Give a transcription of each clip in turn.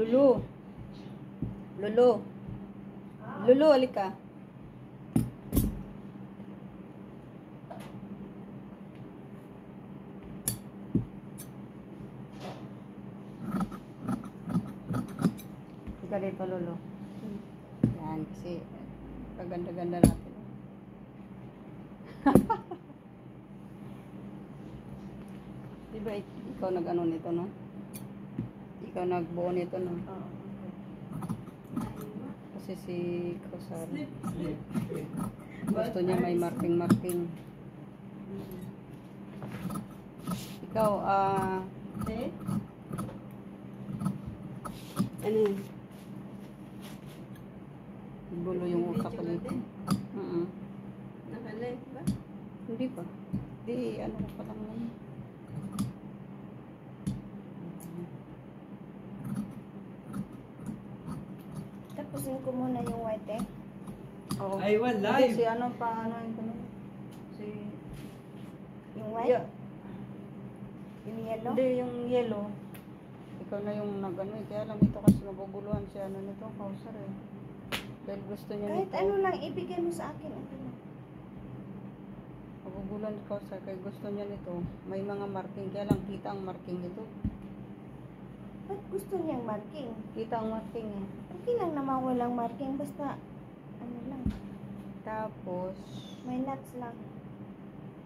Lulu. Lulu. Lulu, halika. Halika dito, Lulu. Yan, kasi kaganda-ganda natin. Diba ikaw nag-ano nito, no? Ikaw nagbuo nito, no? Oo. Kasi si Kusar gusto niya may marking-marking. Ikaw, ano yun? Gulo yung utak ko dito. Naka-live ba? Hindi pa. Hindi, ano pa lang naman. Tapusin ko muna yung white eh. Oo. Ay, wala. Hindi, si ano pa, ano yung tanong? Si... Yung white? Yeah. Yung yellow? Hindi, yung yellow. Ikaw na yung nag-ano eh. Kaya lang ito kasi naguguluhan si ano nito, Kausar eh. Dahil gusto niya Kahit nito. ano lang, ibigay mo sa akin. Ano lang. Naguguluhan si Kausar kaya gusto niya nito. May mga marking. Kaya lang kita ang marking nito. Ba't gusto niyang marking? Kita ang marking eh. Okay lang naman walang marking. Basta, ano lang. Tapos, May nuts lang.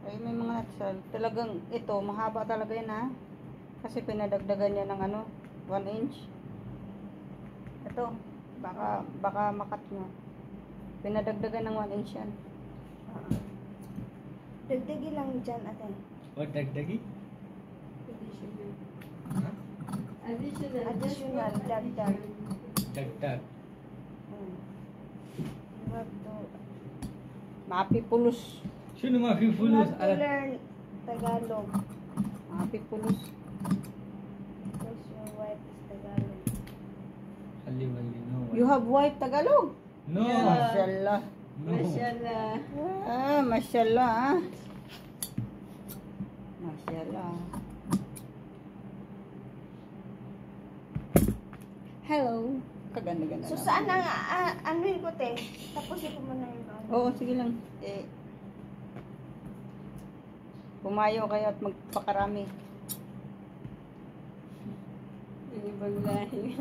ay may mga natsal. Talagang ito, mahaba talaga yan ha. Kasi pinadagdagan niya ng ano, 1 inch. Ito, baka makat nyo. Pinadagdagan ng 1 inch yan. Dagdagi lang dyan, ate. What, dagdagi? Ha? Additional, dagdag. Dagdag. You have to, Mapipulos. Sino mga you pipulos? have to learn Tagalog. Mapipulos. Because your wife is Tagalog. Hali-wali, no. You have white Tagalog? No. Mashallah. No. Mashallah. Mashallah ah. Mashallah. Hello. Kaganda-ganda So, naman. saan ang anuin ko, te? Tapos ito mo na yung ano. Oo, sige lang. Pumayo kayo at magpakarami. Yung ibang lahi.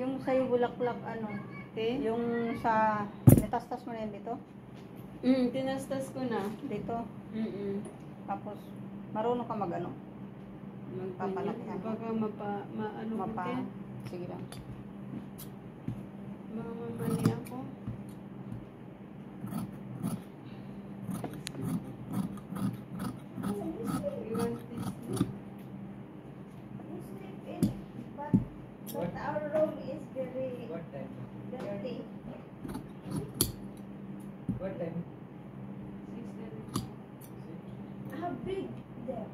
Yung sa'yo bulaklak ano? Te? Yung sa nitastas mo na yan dito? Tinastas ko na. Dito. Tapos marunong ka magano? Papalakihan. Baka maano ko, Mapa. te. Sige lang. Mamamali ako. You want this? But our room is very What time? dirty. What time? 6:30. How big there?